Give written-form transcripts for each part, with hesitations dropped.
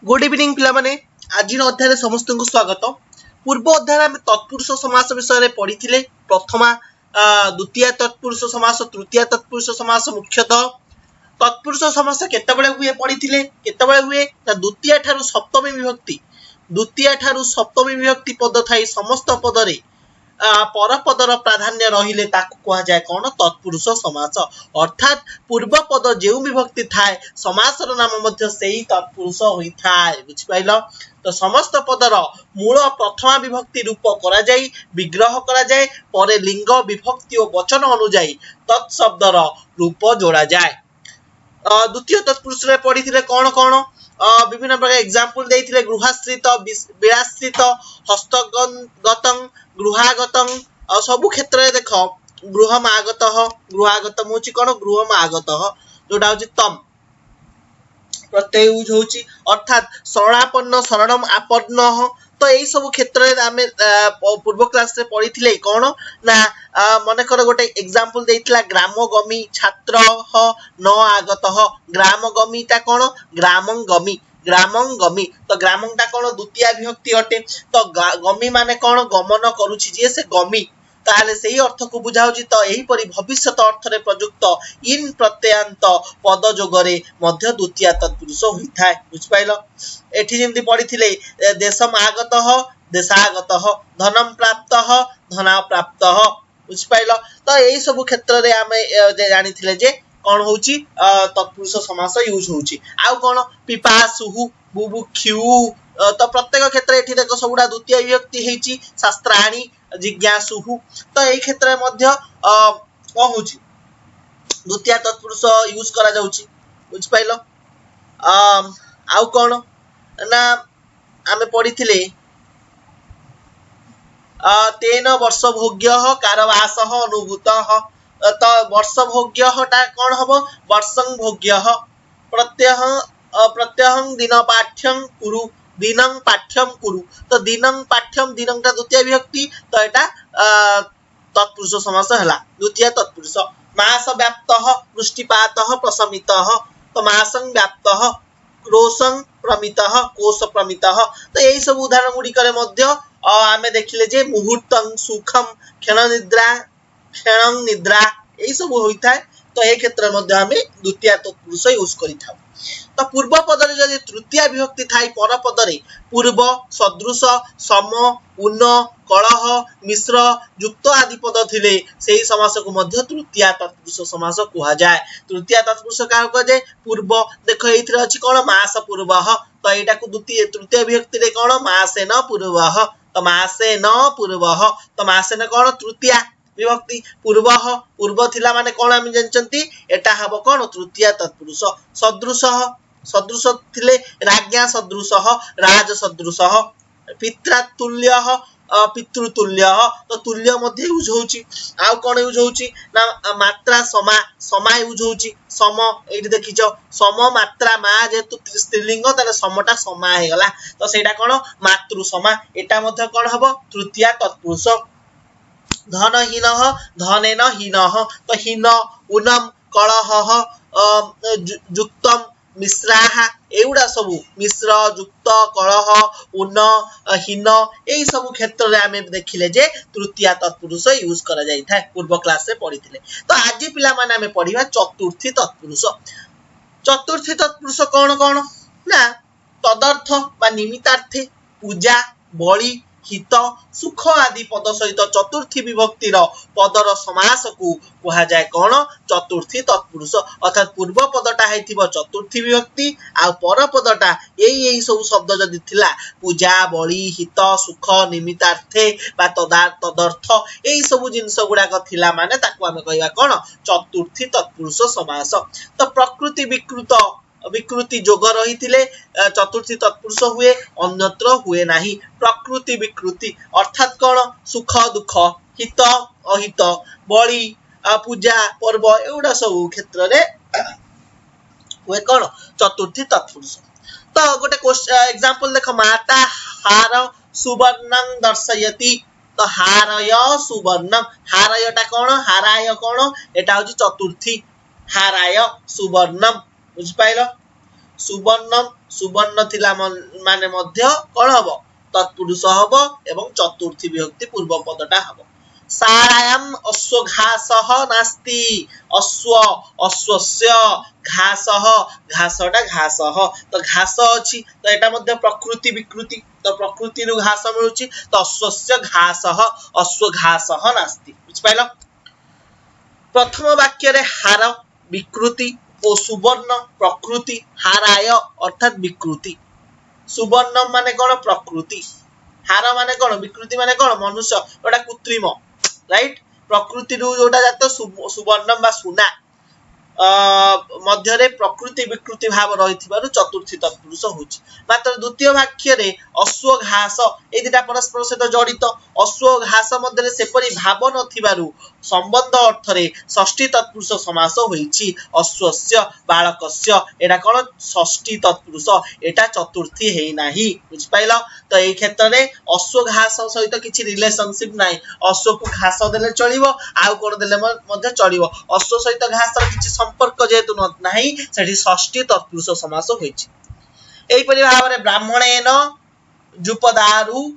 Good evening पिला माने आज अध्याय समस्त को स्वागत। पूर्व अध्याय आम तत्पुरुष समास विषय पढ़ी प्रथमा द्वितीय तत्पुरुष समास तृतीय तत्पुरुष समास मुख्यतः तत्पुरुष समास केतबेले हुए पढ़ी केतबेले हुए द्वितीय ठारू सप्तमी विभक्ति पद थाई समस्त पदरे परपदर प्राधान्य रहिले ताकू कहा जाए कौन तत्पुरुष समास अर्थात पूर्व पद जो विभक्ति थाए समासर नाम मध्य सेही तत्पुरुष होइथाए बुझिपाइल। तो समस्त पदर मूल प्रथमा विभक्ति रूप करा जाई विग्रह करा जाए परे लिंग विभक्ति और वचन अनुଯାयी तत्शब्दर रूप जोड़ा जाए। द्वितीय तत्पुरुष रे पढ़ी कौन कौन विभिन्न प्रकार एग्जांपल देइथिले गृहाश्रित विलाश्रित हस्तगतं गृहागतं सबु क्षेत्र रे देख गृहम गृहागतम होची कौन गृहम आगतः जोटा होची तम प्रत्यय यूज होची अर्थात शरणापन्न शरणम आपन्न। तो यही सब क्षेत्र रे आमे पूर्व क्लास रे पढ़ी कौन ना मन कर गोटे एग्जांपल देइथिला ग्रामगमी छात्र न आगतः ग्रामगमीटा कौन ग्रामंगमी ग्रामंगमी। तो ग्रामंगटा कौन द्वितीय विभक्ति अटे तो गमी माने कौन गमन करूछि जे से गमी ताले सही अर्थ को बुझाउछि। तो एही परि भविष्यत अर्थ रे प्रयुक्त इन प्रत्ययांत पद जोगरे मध्य द्वितीय तत्पुरुष होइथाय बुझपाइल। एठी जेंति पढिथिले देशम आगतः देशागतः धनम प्राप्तः धना प्राप्तः बुझपाइल। तो एही सब क्षेत्र रे आमे जानिथिले जे कौन होची तत्पुरुष समास यूज होची। आउ कौन पिपासुहु बुभुक्षु तो प्रत्येक क्षेत्र एठी देखो सबुडा द्वितीय विभक्ति हेची शास्त्राणि जिज्ञासुहु। तो एही क्षेत्र मध्य कौन होची द्वितीय तत्पुरुष यूज करा जाउची बुझपाइल। आउ कौन ना आमे पढिथिले तेन वर्ष भोग्यः कारवासः अनुभूतः। तो वर्ष भोग्यटा कौन हबो वर्षं भोग्यः प्रत्यहं दिन पाठ्यं कुरु दिनं पाठ्यं कुरु। तो दिनं पाठ्यं दिनंटा द्वितीय विभक्ति तो एटा तत्पुरुष समास हला द्वितीय तत्पुरुष। मास व्याप्तः वृष्टिपातः प्रशमितः तो मासं व्याप्तः क्रोशं प्रमितः कोश प्रमितः। तो यही सब उदाहरण गुडी करे मध्य आमे देखिले जे मुहूर्तं सुखम क्षणं निद्रा यही सब होइथाय। तो ए क्षेत्र मध्ये आमे द्वितीय तत्पुरुष यूज करिथाउ। तो पूर्व पदरे जदि तृतीय विभक्ति थाई पर पदरे पूर्व सदृश सम उन कलह मिश्र युक्त आदि पद थिले सेही समास को मध्ये तृतीय तत्पुरुष समास कहा जाए। तृतीय तत्पुरुष का कहा जाए पूर्व देखो एथिरे अछि कोन मास पूर्वः तो एटा को द्वितीय तृतीय विभक्ति रे कोन मासेन पूर्वः तो मासेन पूर्वः तो मासेन कोन तृतीय विभक्ति पूर्वः पूर्व थिला माने कोन आमी जानचंती एटा हबो कोन तृतीय तत्पुरुष। सदृशः सदृश थिले राज्ञा सदृशः राज सदृशः पित्रातुल्यः पितृतुल्यः तो तुल्य मध्ये यूज होची। आउ कोन यूज होची ना मात्रा समा समा यूज होची सम एठी देखिचो सम मात्रा मा जेतु स्त्रीलिंग ताले समटा समा हे गला तो सेटा कोन मातृ समा एटा मध्ये कोन हबो तृतीय तत्पुरुष। धनहीनः धनेन हीनः तो हीन उनम कलहः युक्तम मिश्राः एउडा सबु मिश्र युक्त कलह उन हीन एई सबु क्षेत्र रे आमे देखिले जे तृतीय तत्पुरुष यूज करा जाई थाए पूर्व क्लास रे पढिथिले। तो आज पिला माने आमे पढिबा चतुर्थी तत्पुरुष। चतुर्थी तत्पुरुष कौन कौन ना तदर्थ बा निमित्तार्थे पूजा बलि हित सुख आदि पद सहित चतुर्थी विभक्तिर पदर समास को कहा जाए कौन चतुर्थी तत्पुरुष। अर्थात पूर्व पदटा हेतिबो चतुर्थी विभक्ति आ पर पदटा एई सब शब्द जदि थिला पूजा बलि हित सुख निमित्तार्थे बा तदर्थ एई सब जिंस गुडा क थिला माने ताको आमे कहबा कौन चतुर्थी तत्पुरुष समास। तो प्रकृति विकृति जोग रही चतुर्थी तत्पुरुष हुए अन्यत्र हुए नहीं। प्रकृति विकृति अर्थात कौन सुख दुख हित अहित बलि पूजा पर्व एउडा सब क्षेत्र रे हुए कौन चतुर्थी तत्पुरुष। तो गोटे एग्जांपल देखो माता हार सुवर्णं दर्शयति तो हारय सुवर्णं हारयटा कौन हाराय कौन एटा होची चतुर्थी हाराय सुवर्णं बुझ पाइलो। सुवर्णम सुवर्ण थिला माने मध्य कौन हबो तत्पुरुष हबो एवं चतुर्थी विभक्ति पूर्व पदटा हबो सारायाम अश्वघासः नास्ति अश्व अश्वस्य घासः घासटा घासः तो घास अछि तो एटा मध्ये प्रकृति विकृति तो प्रकृति रु घास मिलुची तो अश्वस्य घासः अश्व घासः नास्ति बुझ पाइलो प्रथम वाक्य रे हार विकृति और सुवर्ण प्रकृति हाराय अर्थात विकृति सुवर्ण माने कोन प्रकृति हार माने कोन विकृति माने कोन मनुष्य ओटा कृत्रिम राइट प्रकृति रु जोटा जात सुवर्ण बा सुना मध्य रे प्रकृति विकृति भाव रहिथिबारु चतुर्थी तत्पुरुष होछि मात्र द्वितीय वाक्य रे अश्व घास ए दिटा परस्पर सहित जड़ित अश्व घास मध्य रे सेपरि भाव नथिबारु संबंध अर्थ रे षष्ठी तत्पुरुष समास होइछि अश्वस्य बालकस्य एटा कोन षष्ठी तत्पुरुष एटा चतुर्थी हेइ नाही बुझ पाइलो तो ए क्षेत्र रे अश्व घास सहित किछि रिलेशनशिप नाही अश्व को घास देले चलिबो आउ कोन देले मध्य चलिबो अश्व सहित घास र किछि संपर्क जेतु नाही सेठी षष्ठी तत्पुरुष समास होइछि एई परि भाबरे ब्राह्मणेन जुपदारु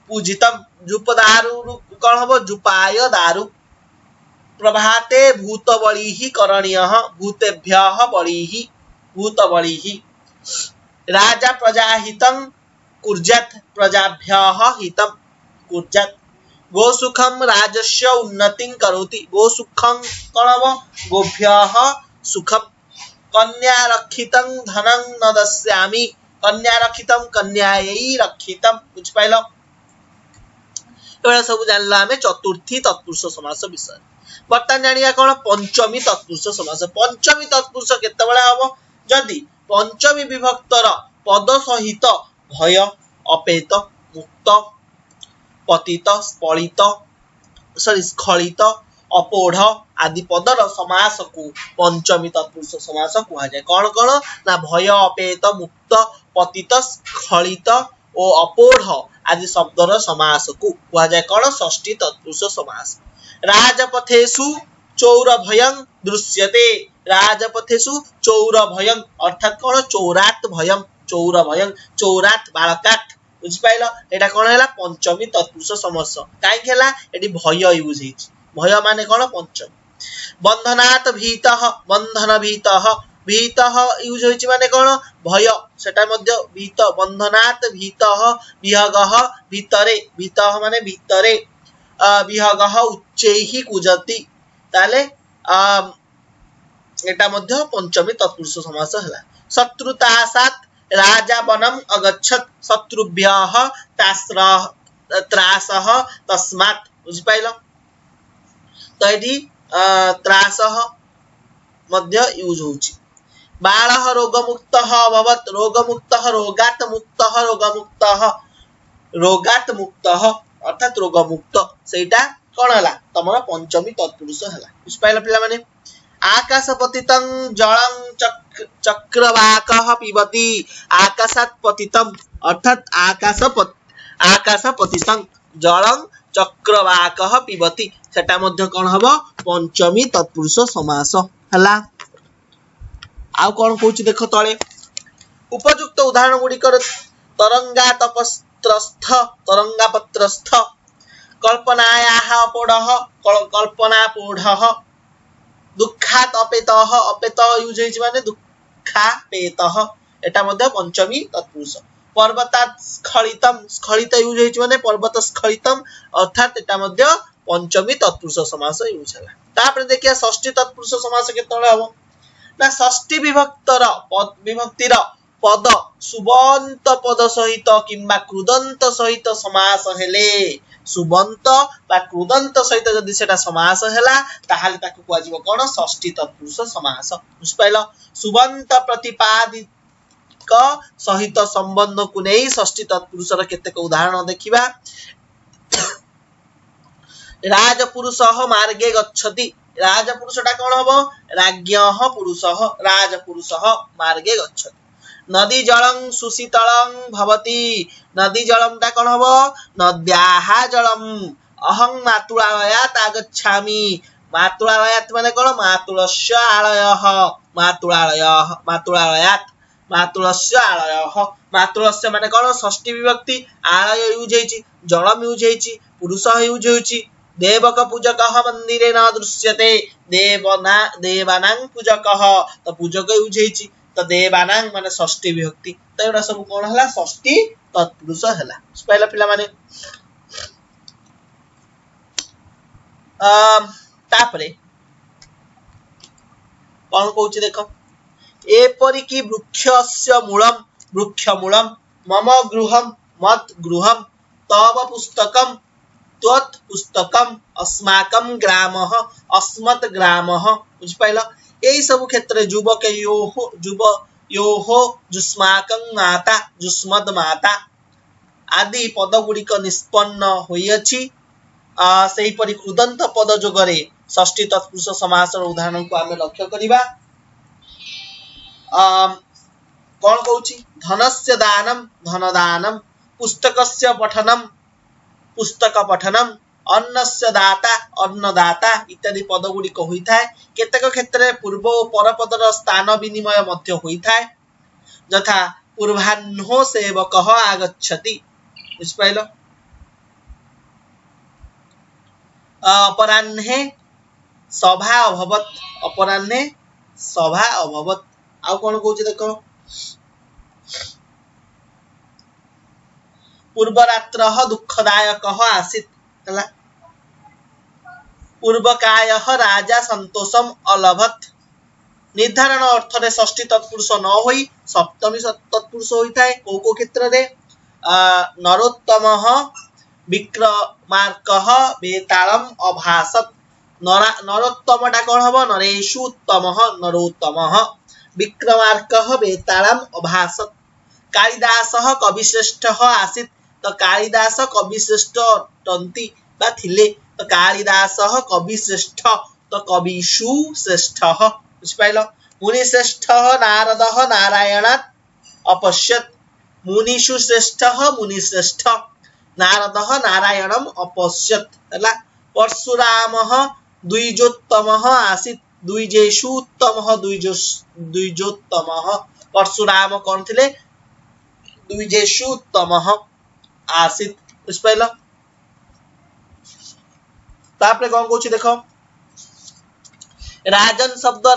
पूजितम जुपदारु कोन हबो जुपाय दारु प्रभाते भूतबलिः करणीयः भूतेभ्यः बलिः भूतबलिः राजा प्रजाहितं कुर्यात् प्रजाभ्यः हितं कुर्यात् गोसुखं राजस्य उन्नतिं करोति गोसुखं कणव गोभ्यः सुखं कन्या रक्षितं धनं न दस्यामि कन्या रक्षितं कन्यायै रक्षितं बुझ पाइलो एवढा सब जानला हमें चतुर्थी तत्पुरुष समास विषय बर्तमान जानिया कोन पंचमी तत्पुरुष समास पंचमी तत्पुरुष केतेबेला हबो जदी पंचमी विभक्तर पद सहित भय अपेत मुक्त पतित स्फलित स्खलित अपोढ़ आदि पदर समास को पंचमी तत्पुरुष समास कुहा जाय कोन कोन ना भय अपेत मुक्त पतित स्खलित ओ अपोढ़ आदि शब्दर समास को कुहा जाय कोन षष्ठी तत्पुरुष समास राजपथेषु चौरभयं दृश्यते राजपथेषु चौरभयं अर्थात कोन चौरात बालकात बुझ पाइलो एटा कोन हैला पंचमी तत्पुरुष समास काई खेला एटी भय यूज हिच भय माने कोन पंचमी बंधनात भीतः बंधन भीतः यूज होइछि माने कोन भय सेटा मध्य भीत बंधनात भीतः विहगः भीतः माने भीतरे विहगः उच्चैः कुजति ताले एटा मध्य पंचमी तत्पुरुष समास हला शत्रुतासात् राजा वनम अगच्छत् शत्रुभ्यः त्रासः तस्मात् बुझ पाइलो तो एठी त्रासः मध्य यूज होछि बालः रोगमुक्तः अभवत् रोगमुक्तः रोगात् मुक्तः अर्थात रोगमुक्त सेटा कोन हला तमरा पंचमी तत्पुरुष हला बुझ पाइलो पिला माने आकाशपतितं जलं चक्रवाकः पिबति आकाशात् पतितं अर्थात आकाशपतितं जलं चक्रवाकः पिबति सेटा मध्य कोन हबो पंचमी तत्पुरुष समास हला आउ कोन कहूची देखो तळे उपयुक्त उदाहरण गुडिकर तरंगापत्रस्थ कल्पनायाः अपोढः कल्पनापोढः दुःखात् अपेतः अपेत यूज होइछ माने दुःखापेतः एटा मध्ये पंचमी तत्पुरुष पर्वतात् स्खलित यूज होइछ माने पर्वत स्खलितम अर्थात एटा मध्ये पंचमी तत्पुरुष समास यूज हला तापर देखिया षष्ठी तत्पुरुष समास केतळे हबो ना षष्ठी विभक्तिर पद सुबंत पद सहित किंबा कृदंत सहित समास हेले सुबंत बा कृदंत सहित जदि सेटा समास हेला ताहाले ताकु कुआजिबो कोन षष्ठी तत्पुरुष समास बुझ पाइलो सुबंत प्रतिपादिक सहित संबंध को नै षष्ठी तत्पुरुष र केतेक उदाहरण देखिबा राजपुरुषः मार्गे गच्छति राजपुरुषटा कोन हबो राज्ञः पुरुषः राजपुरुषः मार्गे गच्छति नदी जलं सुशीतलं भवति नदी जलं ता कोन हबो नद्याः जलम अहं मातुलालयात् आगच्छामि मातुलालयात् माने कोन मातुलस्य आलयः मातुलालयात् मातुलस्य आलयः मातुलस्य माने कोन षष्ठी विभक्ति आलय यूज हेछि जलम यूज हेछि पुरुष यूज हेछि देवक पूजकः मंदिरे न दृश्यते देवानां पूजकः तो पूजक यूज हेछि तो देवानां माने षष्ठी विभक्ति तो एडा सब कोन हला षष्ठी तत्पुरुष हला पहला पिला माने तापरे कौन कहूँ देख एपरिकी वृक्षस्य मूलम मम गृहम मत गृहम तव पुस्तकम त्वत् पुस्तकम अस्माकं ग्रामः अस्मत् ग्रामः बुझ पाइल यही सब क्षेत्र युवक योहो जुस्माकं माता जुस्मद माता आदि पद गुड़िक निष्पन्न होइअछि सेही परि कृदंत पद जोगरे षष्ठी तत्पुरुष समासर उदाहरण को आमे लक्ष्य करिबा कौन कहूची धनस्य दानम धनदानम पुस्तकस्य पठनम पुस्तक पठनम अन्नस्य दाता अन्नदाता इत्यादि पद गुड़िक होइथाय केतक क्षेत्र पूर्व और पर पदर स्थान विनिमय मध्य होइथाय यथा पूर्वाह्नो सेवकः आगच्छति बुझ पाइल अपराह्ने सभा अभवत अपराह्ने सभा अभवत आउ कौन कहूँ देख पूर्वरात्रः दुःखदायकः आसीत् हला पूर्वकायः राजा संतोषम अलभत निर्धारण अर्थ रे षष्ठी तत्पुरुष न होई सप्तमी तत्पुरुष होइथाय को क्षेत्र रे नरोत्तमः विक्रमार्कः बेतालम अभासत नरोत्तमटा कौन हबो नरेषुत्तमः नरोत्तमः विक्रमार्कः बेतालम अभासत कालिदासः कविश्रेष्ठः आसीत् तो कालिदास कविश्रेष्ठ अटन्ति बा थिले तो कालिदासः कविश्रेष्ठ तो कविषु श्रेष्ठः बुझ पाइल मुनिश्रेष्ठः नारदः नारायणात् अपश्यत् मुनिषु श्रेष्ठः मुनिश्रेष्ठ नारदः नारायणम अपश्यत् हला परशुरामः द्विजोत्तमः आसीत् द्विजेषु उत्तमः द्विजोत्तमः परशुराम कौन थिले द्विजेषु उत्तमः आसीत् बुझ पाइल तापरे कौन कहूँ देख राजन शब्द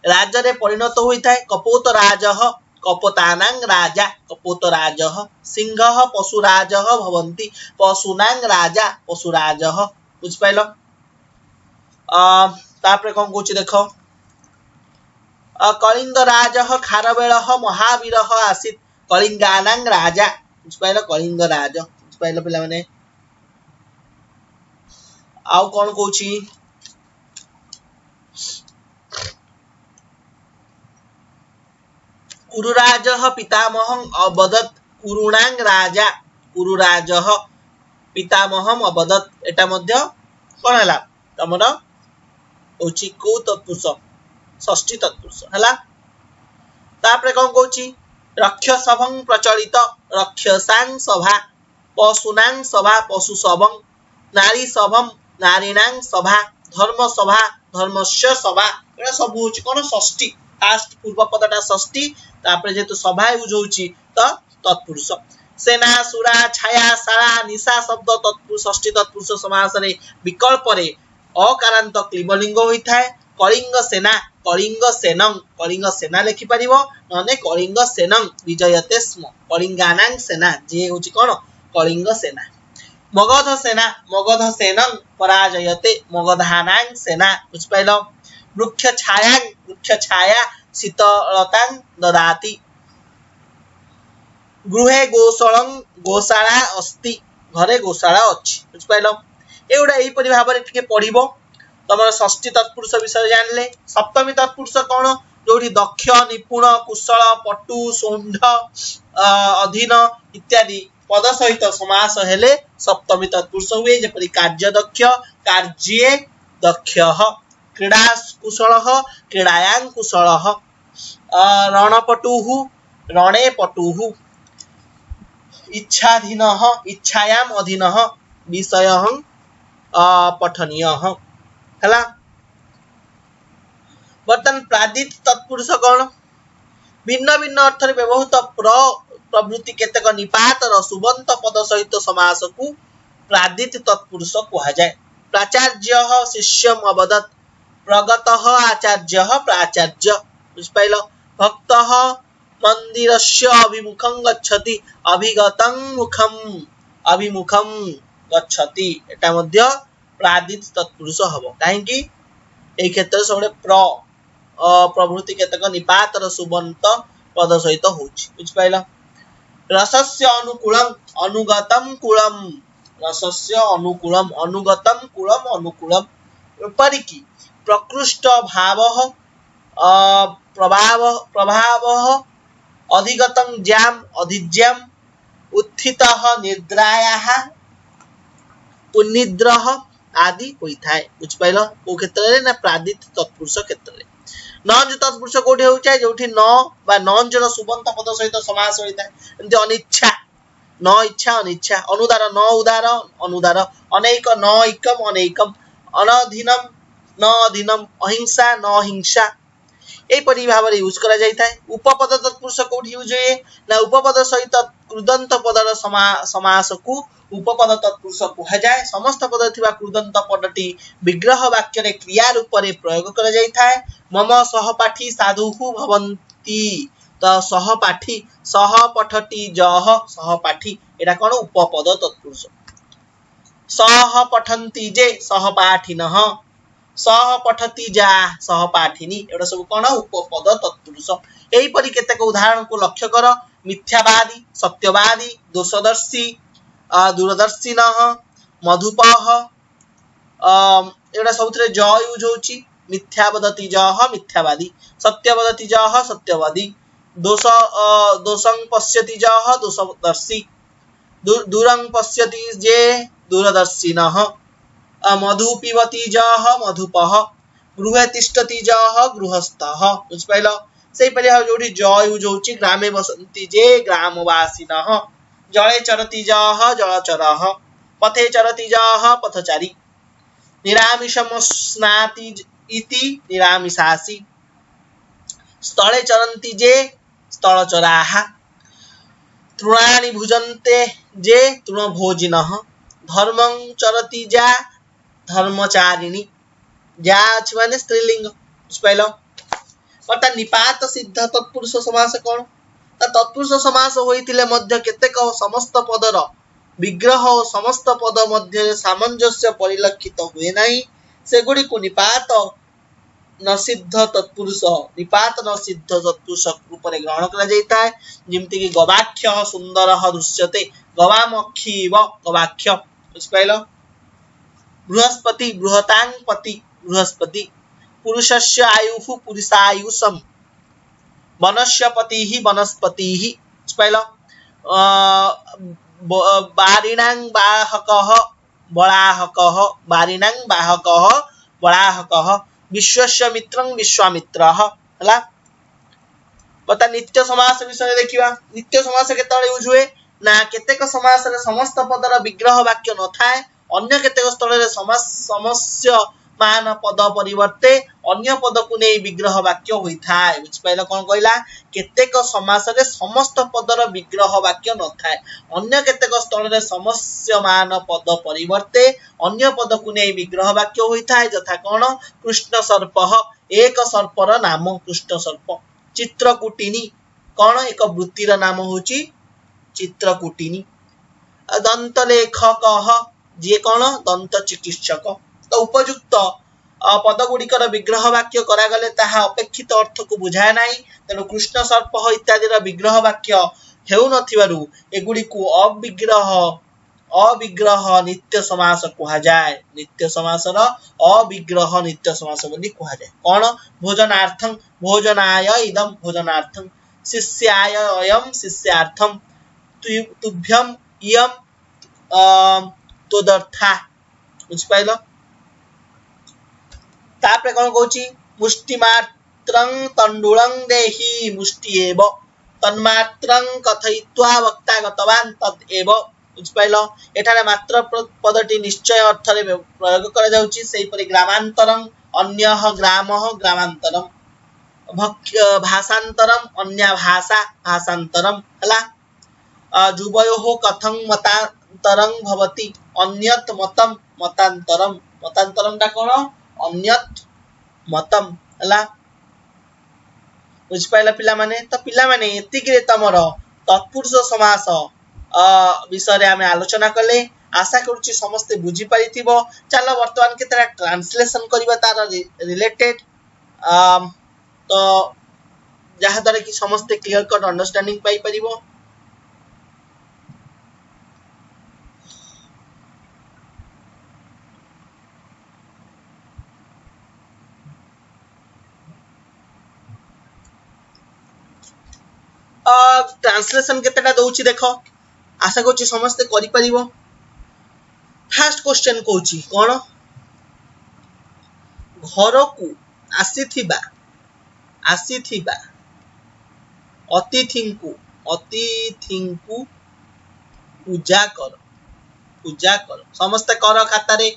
राजरे परिणत होइथाय कपोत राजः कपोतानां राजा कपोत राजः सिंहः पशुराजः भवन्ति पशूनां राजा पशुराजः बुझ पाइल तापरे कौन कहूँ देख कलिंग राजः खारवेलः महावीरः आसीत् कलिंगानां राजा बुझ पाइल कलिंग राज बुझ पाइल पिला माने आउ कौन कहूँ कुरुराजः पितामहं अवदत् कुरुणां राजा कुरुराजः पितामहं अवदत् एटा मध्य कोन हला तमर होची को तत्पुरुष षष्ठी तत्पुरुष हला तापरे कौन कहूँ रक्षसभं प्रचलित रक्षसां सभा पशूनां सभा पशु सभं नारी सभं नारीणां सभा धर्म सभा धर्मस्य सभा एटा सब होची कोन षष्ठी फास्ट पूर्व पदटा षष्ठी तापरे जेतु सभा यूज होची त तत्पुरुष सेना सुरा छाया सारा निशा शब्द तत्पुरुष षष्ठी तत्पुरुष समास रे विकल्प रे अकारांत क्लिबलिंग होइथाय कलिंग सेना लिखि परिबो नने कलिंग सेनं विजयते स्म कलिंगानां सेना जे होची कोन कलिंग सेना मगध सेनं पराजयते मगधानां सेना बुझ पाइल वृक्ष छाया शीतलतां ददाति गृहे गोशाला अस्ति घरे गोशाला अछि बुझ पाइल एउडा एही परि भाबरे टिके पढिबो तमर षष्ठी तत्पुरुष विषय जानले सप्तमी तत्पुरुष कौन जोड़ी दक्ष निपुण कुशल पटु सौंढ अधीन इत्यादि पद सहित समास हेले सप्तमी तत्पुरुष हुए जेपरि कार्य दक्ष कार्ये दक्षः क्रीडा कुशलः क्रीडायां कुशलः रणपटुः रणे पटुः इच्छाधीनः इच्छायां अधीनः विषयः पठनीयः हला बर्तन प्रादित तत्पुरुष कौन भिन्न भिन्न अर्थ रे व्यवहृत प्रभृति केतक निपातर सुबंत पद सहित समास को प्रादित तत्पुरुष कहा जाए। प्राचार्यः शिष्यम् अवदत् प्रगतः आचार्यः प्राचार्य। बुझिपाइल। भक्तः मंदिरस्य अभिमुखं गच्छति अभिगतं अभिमुखं गच्छति। एटा मध्य प्रादित तत्पुरुष हबो काहेकि एई क्षेत्र सबले प्रभृति केतक निपातर सुबंत पद सहित होछि। बुझिपाइल। रसस्य अनुकूलम अनुगतम कुलम रसस्य अनुकूलम अनुगतम कुलम अनुकूलम परिकी प्रकृष्ट भावः प्रभावः अधिगतं ज्याम अधिज्यम उत्थितः निद्रायाः उन्निद्रः आदि होइथाय। बुझिपाइल। ओ क्षेत्र रे ना प्रादित तत्पुरुष क्षेत्र रे नंज तत्पुरुष कोठी होउछाय जोठी न बा नंज र सुबंत पद सहित समास होइथाय। एंति अनिच्छा न इच्छा अनिच्छा अनुदार न उदार अनुदार अनेक न एकम अनेकम अनधीनम न अधीनम अहिंसा न हिंसा ए परि भाव रे यूज करा जाइथाय। उपपद तत्पुरुष कोठी यूज होए ना उपपद सहित कृदंत पदर समास को उपपद तत्पुरुष कहा जाए। समस्त पद थिबा कृदंत पदटी विग्रह वाक्य रे क्रिया रूप रे प्रयोग करा जाइथाय। मम सहपाठी साधुहु भवन्ति तो सहपाठी सह पठति जह सहपाठी एटा कोन उपपद तत्पुरुष। सह पठन्ति जे सहपाठिनः सह पठति जा सहपाठिनी एटा सब कोन उपपद तत्पुरुष। एई परि केतेक उदाहरण को लक्ष्य कर। मिथ्यावादी सत्यवादी दोषदर्शी दूरदर्शिनः मधुपः एटा सबथरे ज यूज होची। मिथ्या वदति जह मिथ्यावादी सत्य वदति जह सत्यवादी दोषं पश्यति जह दोषदर्शी दूरं पश्यति जे दूरदर्शिनः मधु पिबति जह मधुपः गृहे तिष्ठति जह गृहस्थः। बुझिपाइल। सेही परि जोठी ज यूज होची ग्रामे बसन्ति जे ग्रामवासिनः जले चरति जह जलचरः पथे चरति जह पथचारी निरामिषं स्नाति इति निरामिषासि स्थले चरन्ति जे स्थलचराः तृणानि भुजन्ते जे तृणभोजिनः धर्मं चरति जा धर्मचारिणी जा अछि माने स्त्रीलिंग। बुझिपाइल। अर्थात निपात सिद्ध तत्पुरुष समास कोन तत्पुरुष समास होइतिले मध्य केतेक समस्त पदर विग्रह और समस्त पद मध्य सामंजस्य परिलक्षित हुए नाही सेगुडी को निपात न सिद्ध तत्पुरुष निपात न सिद्ध तत्पुरुष रूप रे ग्रहण करा जाइता है। जेमति कि गवाक्ष सुंदरः दृश्यते गवामक्षीव गवाक्ष। बुझिपाइल। बृहस्पति बृहतांगपति बृहस्पति पुरुषस्य आयुः पुरुषायुषम वनस्य पतिः वनस्पतिः। बुझिपाइल। बारिणां बाहकः बलाहकः बारिणां बाहकः बलाहकः विश्वस्य मित्रं विश्वामित्रः हला। बता नित्य समास विषय देखिबा। नित्य समास केतळे यूज हुए ना केतेक समास रे समस्त पदर विग्रह वाक्य न थाए अन्य केतेक स्थल रे समस्य मान पद परिवर्ते अन्य पद को नै विग्रह वाक्य होई थाए। बुझिपाइल। कोन कहला केतेक समास रे समस्त पदर विग्रह वाक्य न थाए अन्य केतेक स्थल रे समस्य मान पद परिवर्ते अन्य पद को नै विग्रह वाक्य होई थाए। जथा कोन कृष्ण सर्पः एक सर्पर नाम कृष्ण सर्प। चित्रकूटिनी कोन एक वृत्तिर नाम होची चित्रकूटिनी। दंत लेखकः जे कोन दंत चिकित्सक। तो उपयुक्त पद गुड़िकर विग्रह वाक्य करा गले ताहा अपेक्षित अर्थ को बुझाय नाही तेणु कृष्ण सर्प इत्यादि विग्रह वाक्य हेउ नथिबारु एगुडी को अविग्रह नित्य समास कहा जाए। नित्य समास र अविग्रह नित्य समास बोली कहा जाए। कोन भोजनार्थं भोजनाय इदं भोजनार्थं शिष्याय अयं शिष्यार्थं तुभ्यं इयं तदर्था। बुझिपाइल। तापरे कोन कहूची मुष्टिमात्रं तंडुलं देहि मुष्टि एव तन्मात्रं कथयित्वा वक्ता गतवान् तत् एव। बुझिपाइल। एठारे मात्र पदटी निश्चय अर्थ रे प्रयोग करा जाउची। सेही परि ग्रामांतरं अन्यः ग्रामः ग्रामांतरं भाषांतरम अन्य भाषा भाषांतरम हला जुबयोः कथं मतांतरं भवति अन्यत् मतम मतांतरम मतांतरम टा कोन अन्यत् मतम हला बुझ पाइला पिला माने तो पिला माने एतिके तमरो तत्पुरुष समास विषय रे आमे आलोचना कले आशा करूची समस्त बुझी पारिथिबो चलो वर्तमान केतरा ट्रांसलेशन करबा तार रिलेटेड तो जहा द्वारा कि समस्त क्लियर कट अंडरस्टैंडिंग पाई परिबो ट्रांसलेशन केतेटा दउची देखो आशा करूची समस्त करि परिबो फर्स्ट क्वेश्चन कहूची कोन घर को आसीथिबा अतिथिंकु पूजा कर समस्त कर खाता रे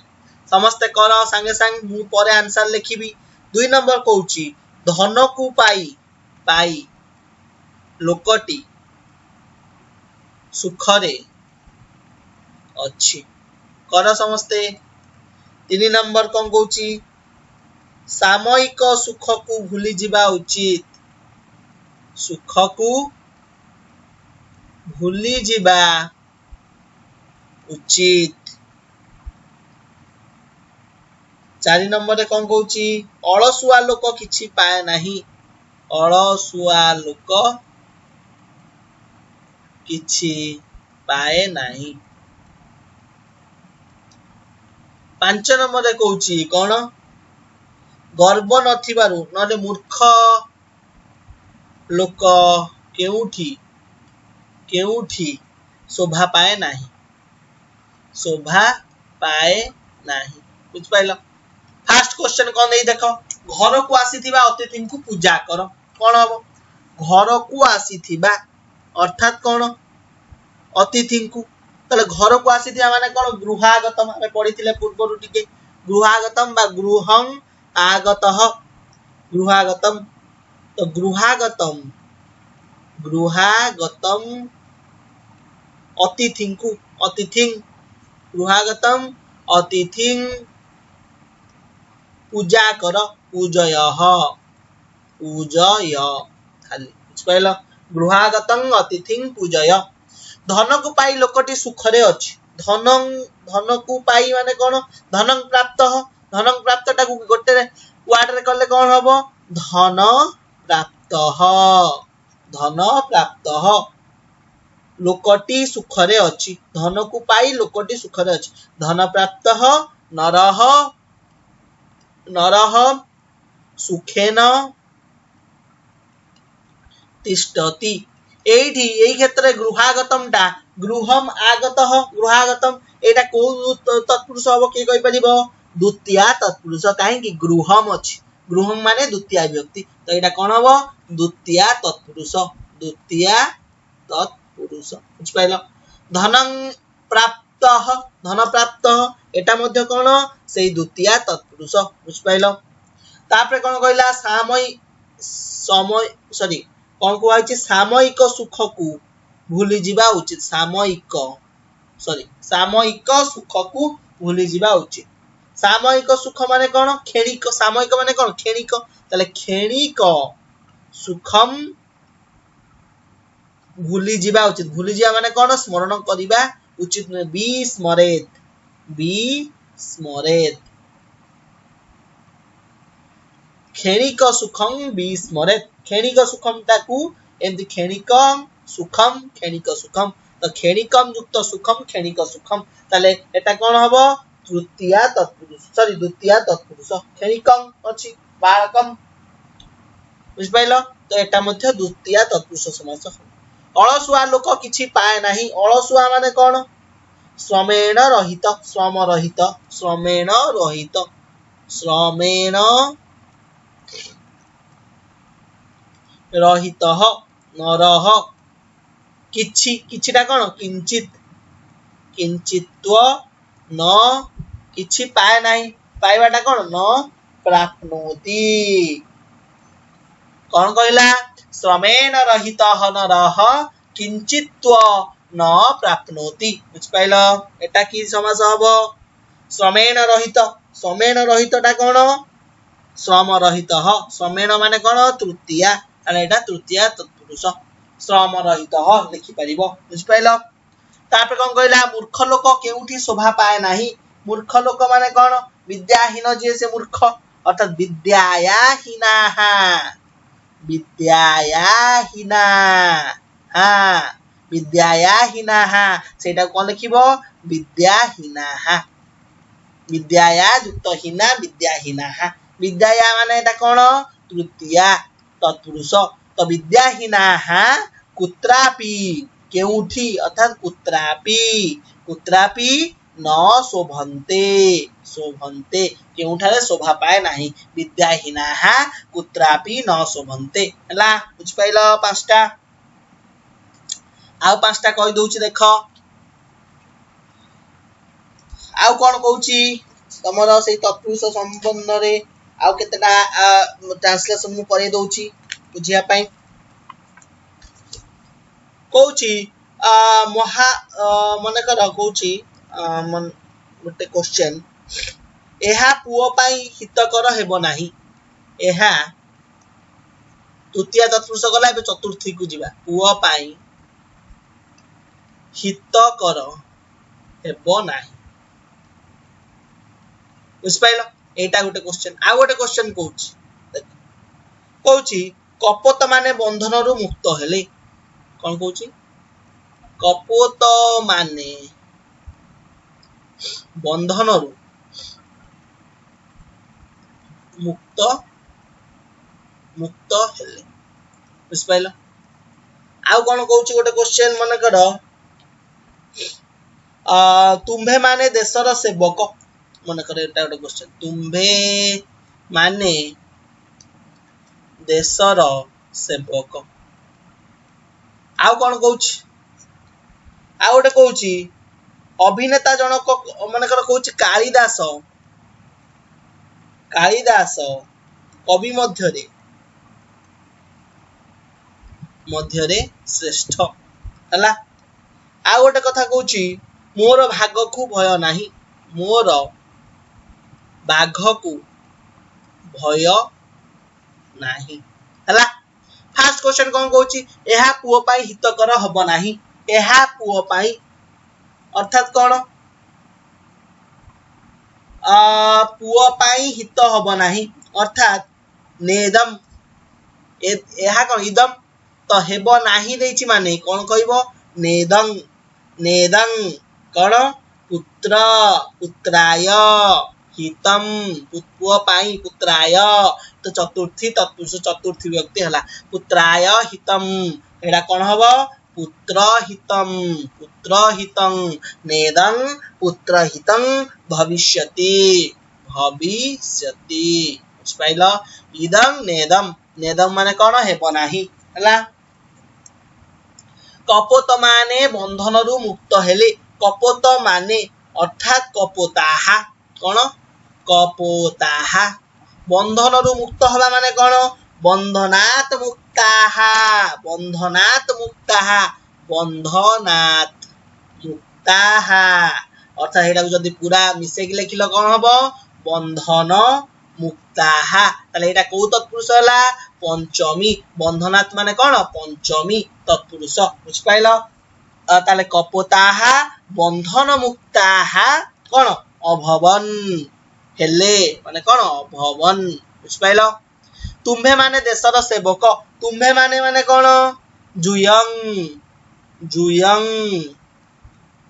समस्त कर संगे संग मु परे आंसर लिखिबी 2 नंबर कहूची धन को पाई लोकटी सुखरे अच्छी कर समस्ते 3 नंबर कौन कहूची सामयिक सुख को भूली जिबा उचित सुख को भूली जिबा उचित 4 नंबर कौन कहूची अलसुआ लोक किछि पाए नाही अलसुआ लोक किछि पाए नाही 5 नंबर कहूची कोन गर्व नथिबारु नले मूर्ख लोक केउठी शोभा पाए नाही बुझ पाइल फर्स्ट क्वेश्चन कोन देई देखो घर को आसीथिबा अतिथि को पूजा कर कोन हबो घर को आसीथिबा अर्थात कोन अतिथि को तले घर को आसीथिबा माने कोन गृहागतम हम पढिथिले पूर्वरु टिके गृहागतम बा गृहं आगतः गृहागतम तो गृहागतम अतिथिं गृहागतम अतिथिं पूजा कर पूजय खाली बुझपाइल गृहागतं अतिथिं पूजय धन को पाई लोकटी सुखरे अछि धन को पाई माने कोन धनं प्राप्त टाकू गोटे वार्ड रे करले कोन हबो धन प्राप्त लोकटी सुखरे अछि धन को पाई लोकटी सुखरे अछि धन प्राप्त नरह सुखेन तिष्ठति एठी एई क्षेत्र गृहागतम टा गृहम आगतः गृहागतम एटा को तत्पुरुष हबो के कहि परिबो द्वितीय तत्पुरुष काहे कि गृहम अछि गृहम माने द्वितीय विभक्ति तो एटा कोन हबो द्वितीय तत्पुरुष बुझ पाइल धनं प्राप्त एटा मध्ये कोन सेई द्वितीय तत्पुरुष बुझ पाइल तापरे कोन कहला कोन कहै सामयिक सुख को भूली जिबा उचित सामयिक सुख को भूली जिबा उचित सामयिक सुख माने कोन क्षणिक सामयिक माने कोन क्षणिक तले क्षणिक सुखम भूली जिबा उचित भूली जिबा माने कोन स्मरण करिबा उचित विस्मरेत क्षणिक सुखम विस्मरेत क्षणिक सुखम ताकू एमति क्षणिक सुखम तो क्षणिकम युक्त सुखम क्षणिक सुखम ताले एटा कोन हबो द्वितीय तत्पुरुष क्षणिकम अछि बालकम बुझ पाइलो तो एटा मध्ये द्वितीय तत्पुरुष समास अलसुआ लोक किछि पाए नाही अलसुआ माने कोन श्रमेण रहित नरह किछिटा कोन किंचित्व न किछि पाए नाही पाइबाटा कोन न प्राप्नोति कौन कहला श्रमेण रहित नरः किंचित्व न प्राप्नोति बुझ पाइल एटा की समास हबो श्रमेण रहित टा कौन श्रम रहित श्रमेण माने कौन तृतीया ताले एटा तृतीया तत्पुरुष श्रम रहित लिखि परिबो बुझ पाइल तापर कौन कहला मूर्ख लोक केउठी शोभा पाए नाही मूर्ख लोक माने कौन विद्याहीन जे से मूर्ख अर्थात विद्यायाहीनाः सेटा कौन लिखिबो विद्याहीनाः विद्याया युक्त हीना विद्याहीनाः विद्याया माने एटा कौन तृतीया तत्पुरुष तो विद्याहीनाः कुत्रापि केउठी अर्थात कुत्रापि न शोभन्ते केउठारे शोभा पाए नाही विद्याहीनाः कुत्रापि न शोभन्ते हला बुझ पाइल पांचटा आउ पांचटा कहि दउची देख आउ कोन कहूची तमरो सेही तत्पुरुष संबंध रे आउ केतेटा ट्रांसलेशन मु करे दउची बुझिया पई कहूची महा मने कर कहूची गोटे क्वेश्चन एहा पुओ पाई हितकर हेबो नाही एहा तृतीय तत्पुरुष गला एबे चतुर्थी को जिबा पुओ पाई हितकर हेबो नाही बुझ पाइल एटा गोटे क्वेश्चन आ गोटे क्वेश्चन कहूची कपोत माने बंधन रु मुक्त हेले कौन कहूची कपोत माने बंधन रु मुक्त हेले बुझ पाइल आउ कौन कहूची गोटे क्वेश्चन मन कर तुम्भे माने देशर सेवक मन कर एटा गोटे क्वेश्चन तुम्भे माने देशर सेवक आउ कौन कहूची आउ गोटे कहूची अभिनेता जनक मन कर कहूची कालिदास कवि मध्यरे श्रेष्ठ हला आ गोटे कथा कहूची मोर भाग को भय नाही मोर बाघ को भय नाही हला फर्स्ट क्वेश्चन कौन कहूची एहा पुओ पाई हितकर हबो नाही एहा पुओ पाई अर्थात कौन पुओ पाई हित हबो नाही अर्थात नेदम एहा कौन इदम तो हेबो नाही देछि माने कौन कहबो नेदं कौन पुत्राय हितम पुओ पाई पुत्राय तो चतुर्थी तत्पुरुष चतुर्थी व्यक्ति हला पुत्राय हितम एडा कौन हबो पुत्र हितं नेदं पुत्र हितं भविष्यति बुझ पाइल इदं नेदं माने कौन हेबो नाही हला कपोत माने बंधन रु मुक्त हेले कपोत माने अर्थात कपोताहा कौन कपोताहा बंधन रु मुक्त हवा माने कौन बंधनात् मुक्ताहा अर्थात हेडा जदी पूरा मिसे के लिखिलो कौन हबो बंधन मुक्ताहा ताले एटा को तत्पुरुष हला पंचमी बंधनात् माने कौन पंचमी तत्पुरुष बुझ पाइल ताले कपोताहा बंधन मुक्ताहा कौन अभवन हेले माने कौन अभवन बुझ पाइल तुम्भे माने देशर सेवक तुम्भे माने कौन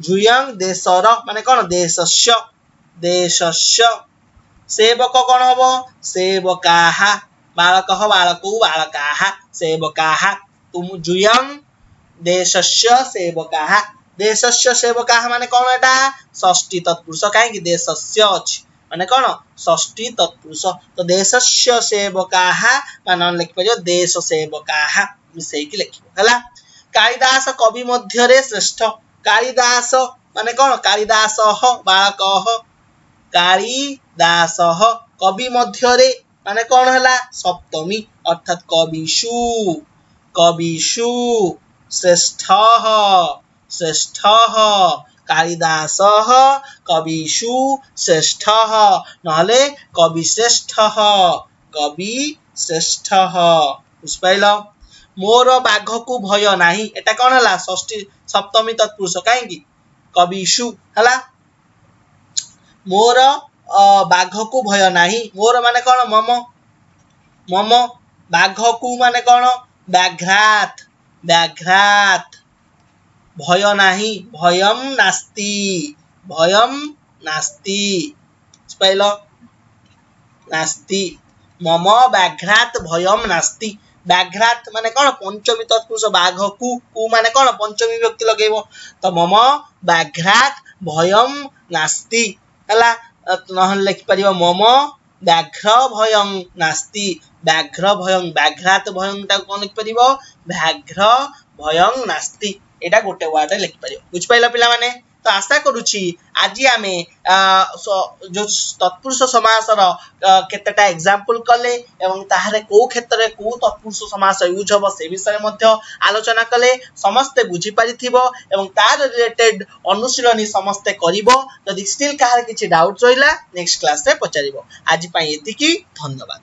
जुयं देशर माने कौन देशस्य सेवक कौन हबो सेवकाः बालकः बालकौ बालकाः सेवकाः तुम जुयं देशस्य सेवकाः माने कौन एटा षष्ठी तत्पुरुष काहे कि देशस्य अछि माने कौन षष्ठी तत्पुरुष तो देशस्य सेवकाः माने लिख परियो देश सेवकाः मिसेई कि लिखिबो हला कालिदास कवि मध्यरे श्रेष्ठ कालिदास माने कौन कालिदासः बालकः कालिदासः कवि मध्यरे माने कौन हला सप्तमी अर्थात कविषु कविषु श्रेष्ठः श्रेष्ठः कालिदासः कविषु श्रेष्ठः नहले कवि श्रेष्ठः कवि श्रेष्ठः बुझिपाइल मोर बाघकु भय नाही एटा कौन हला षष्ठी सप्तमी तत्पुरुष काहेकि कविषु हला मोर बाघकु भय नाही मोर माने कौन मम मम बाघकु माने कौन व्याघ्रात व्याघ्रात भय नाही भयम नास्ति बुझिपाइल नास्ति मम व्याघ्रात भयम नास्ति व्याघ्रात माने कौन पंचमी तत्पुरुष बाघ कु माने कौन पंचमी विभक्ति लगेबो तो मम व्याघ्रात भयम नास्ति हला नहन लिखि परिबो मम व्याघ्र भयं नास्ति व्याघ्र भयं व्याघ्रात भयं ता कोन लिखि परिबो व्याघ्र भयं नास्ति एटा गोटे वर्ड लिखि परिबो बुझ पाइला पिला माने तो आशा करूची आज आमे जो तत्पुरुष समासर केतेटा एग्जांपल कले एवं ताहारे को क्षेत्र रे को तत्पुरुष समास यूज हबो से विषय मध्ये आलोचना कले समस्त बुझी पारिथिबो एवं तार रिलेटेड अनुशीलनी समस्त करिवो जदि स्टिल काहार किछि डाउट रहिला नेक्स्ट क्लास रे पचारिवो आज पई एतिकी धन्यवाद।